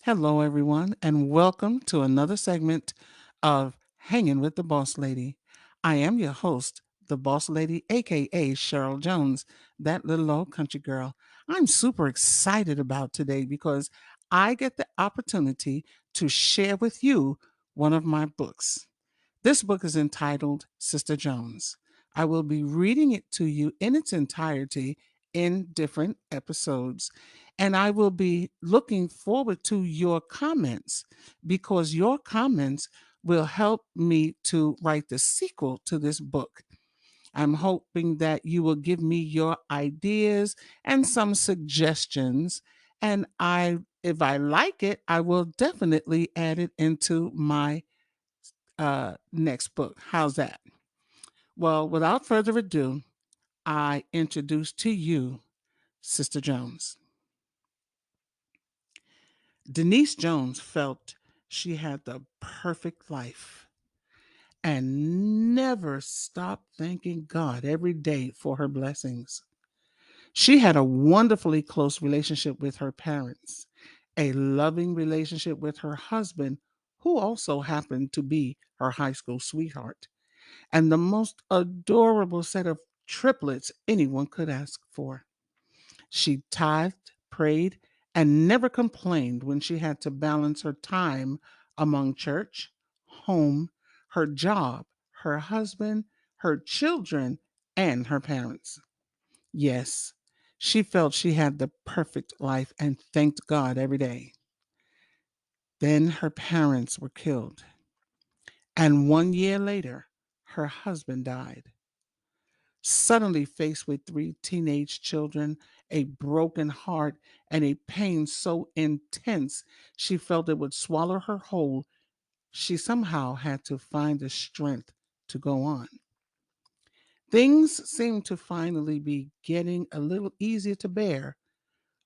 Hello, everyone, and welcome to another segment of Hanging with the Boss Lady. I am your host, the Boss Lady, aka Sherryl Jones, that little old country girl. I'm super excited about today because I get the opportunity to share with you one of my books. This book is entitled Sister Jones. I will be reading it to you in its entirety in different episodes. And I will be looking forward to your comments because your comments will help me to write the sequel to this book. I'm hoping that you will give me your ideas and some suggestions. And if I like it, I will definitely add it into my next book. How's that? Well, without further ado, I introduce to you Sister Jones. Denise Jones felt she had the perfect life and never stopped thanking God every day for her blessings. She had a wonderfully close relationship with her parents, a loving relationship with her husband, who also happened to be her high school sweetheart, and the most adorable set of triplets anyone could ask for. She tithed, prayed, and never complained when she had to balance her time among church, home, her job, her husband, her children, and her parents. Yes, she felt she had the perfect life and thanked God every day. Then her parents were killed, and 1 year later, her husband died. Suddenly faced with three teenage children, a broken heart, and a pain so intense she felt it would swallow her whole, she somehow had to find the strength to go on. Things seemed to finally be getting a little easier to bear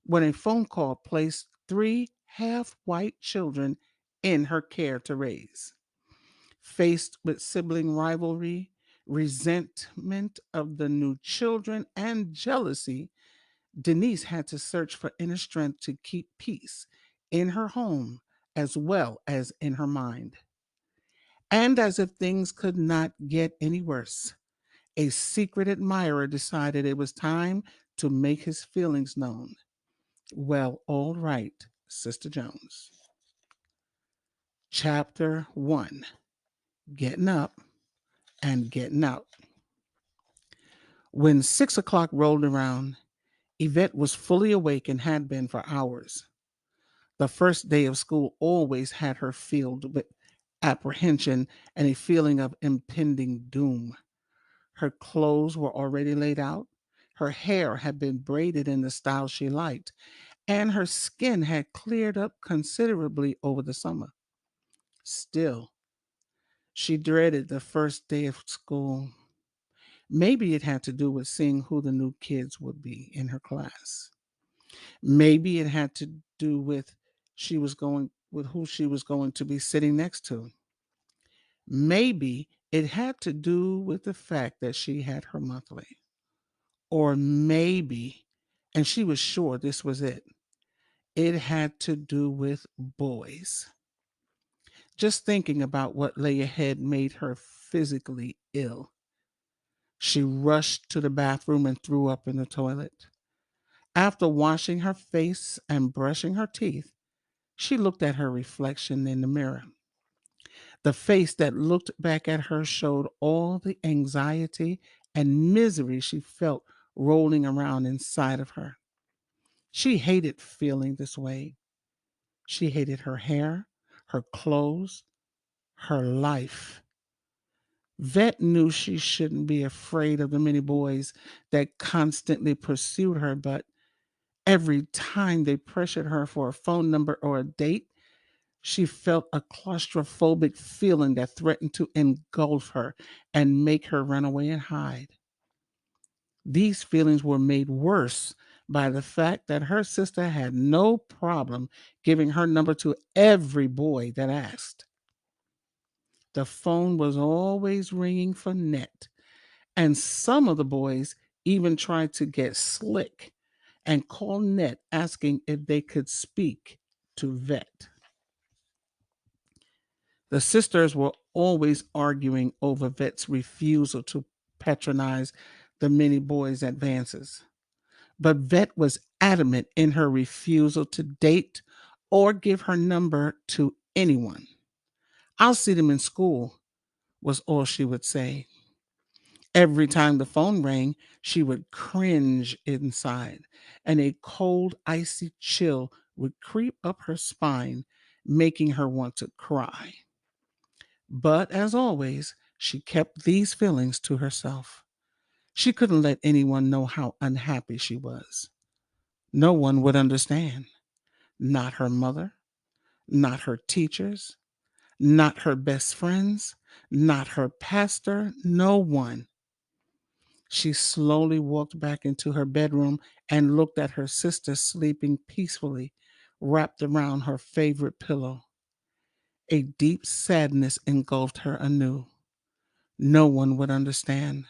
when a phone call placed three half white children in her care to raise. Faced with sibling rivalry, resentment of the new children, and jealousy, Denise had to search for inner strength to keep peace in her home as well as in her mind. And as if things could not get any worse, a secret admirer decided it was time to make his feelings known. Well, all right, Sister Jones. Chapter 1, Getting Up and Getting Out. When 6 o'clock rolled around, Yvette was fully awake and had been for hours. The first day of school always had her filled with apprehension and a feeling of impending doom. Her clothes were already laid out, her hair had been braided in the style she liked, and her skin had cleared up considerably over the summer. Still, she dreaded the first day of school. Maybe it had to do with seeing who the new kids would be in her class. Maybe it had to do with she was going with who she was going to be sitting next to. Maybe it had to do with the fact that she had her monthly. Or maybe, and she was sure this was it had to do with boys. Just thinking about what lay ahead made her physically ill. She rushed to the bathroom and threw up in the toilet. After washing her face and brushing her teeth, she looked at her reflection in the mirror. The face that looked back at her showed all the anxiety and misery she felt rolling around inside of her. She hated feeling this way. She hated her hair, her clothes, her life. Vet knew she shouldn't be afraid of the many boys that constantly pursued her, but every time they pressured her for a phone number or a date, she felt a claustrophobic feeling that threatened to engulf her and make her run away and hide. These feelings were made worse by the fact that her sister had no problem giving her number to every boy that asked. The phone was always ringing for Net, and some of the boys even tried to get slick and call Net asking if they could speak to Vet. The sisters were always arguing over Vet's refusal to patronize the many boys' advances. But Vet was adamant in her refusal to date or give her number to anyone. I'll see them in school, was all she would say. Every time the phone rang, she would cringe inside, and a cold, icy chill would creep up her spine, making her want to cry. But as always, she kept these feelings to herself. She couldn't let anyone know how unhappy she was. No one would understand. Not her mother, not her teachers, not her best friends, not her pastor, no one. She slowly walked back into her bedroom and looked at her sister sleeping peacefully, wrapped around her favorite pillow. A deep sadness engulfed her anew. No one would understand,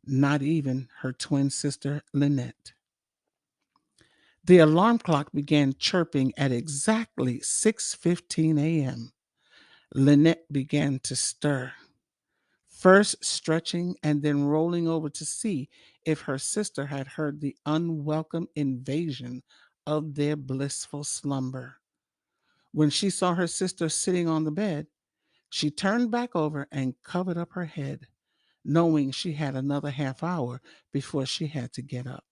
not even her twin sister, Lynette. The alarm clock began chirping at exactly 6:15 a.m. Lynette began to stir, first stretching and then rolling over to see if her sister had heard the unwelcome invasion of their blissful slumber. When she saw her sister sitting on the bed, she turned back over and covered up her head, knowing she had another half hour before she had to get up.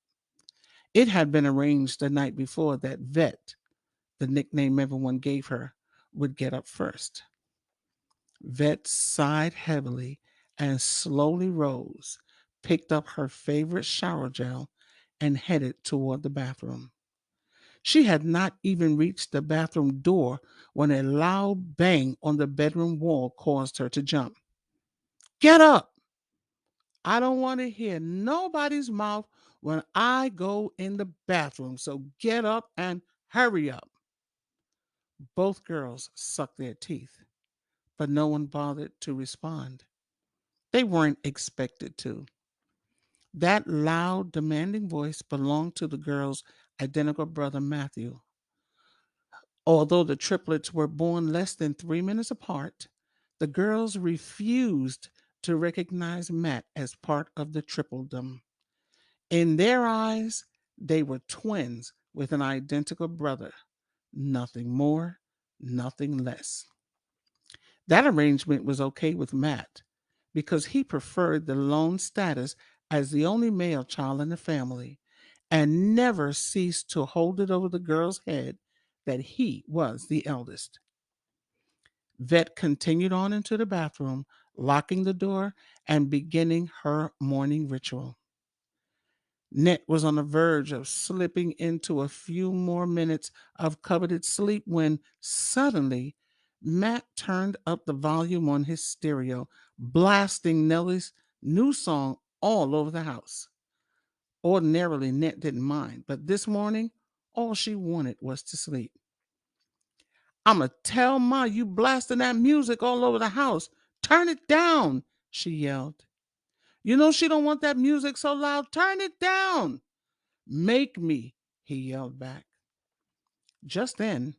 It had been arranged the night before that Vet, the nickname everyone gave her, would get up first. Vet sighed heavily and slowly rose, picked up her favorite shower gel, and headed toward the bathroom. She had not even reached the bathroom door when a loud bang on the bedroom wall caused her to jump. Get up! I don't want to hear nobody's mouth when I go in the bathroom, so get up and hurry up. Both girls sucked their teeth, but no one bothered to respond. They weren't expected to. That loud, demanding voice belonged to the girl's identical brother, Matthew. Although the triplets were born less than 3 minutes apart, the girls refused to recognize Matt as part of the tripledom. In their eyes, they were twins with an identical brother. Nothing more, nothing less. That arrangement was okay with Matt because he preferred the lone status as the only male child in the family and never ceased to hold it over the girl's head that he was the eldest. Vet continued on into the bathroom, locking the door and beginning her morning ritual. Net was on the verge of slipping into a few more minutes of coveted sleep when suddenly Matt turned up the volume on his stereo, blasting Nellie's new song all over the house. Ordinarily, Net didn't mind, but this morning, all she wanted was to sleep. I'ma tell Ma you blasting that music all over the house. Turn it down, she yelled. You know she don't want that music so loud. Turn it down. Make me, he yelled back. Just then,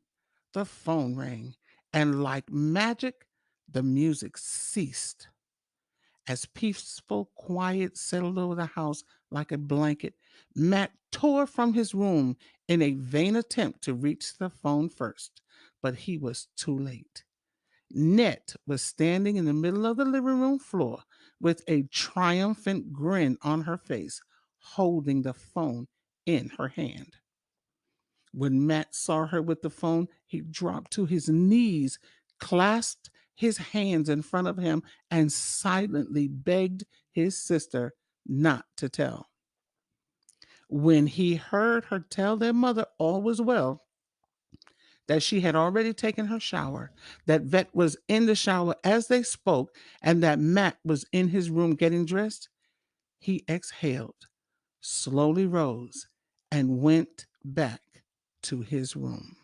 the phone rang, and like magic, the music ceased. As peaceful quiet settled over the house like a blanket, Matt tore from his room in a vain attempt to reach the phone first, but he was too late. Net was standing in the middle of the living room floor with a triumphant grin on her face, holding the phone in her hand. When Matt saw her with the phone, he dropped to his knees, clasped his hands in front of him, and silently begged his sister not to tell. When he heard her tell their mother all was well, that she had already taken her shower, that Vet was in the shower as they spoke, and that Matt was in his room getting dressed, he exhaled, slowly rose, and went back to his room.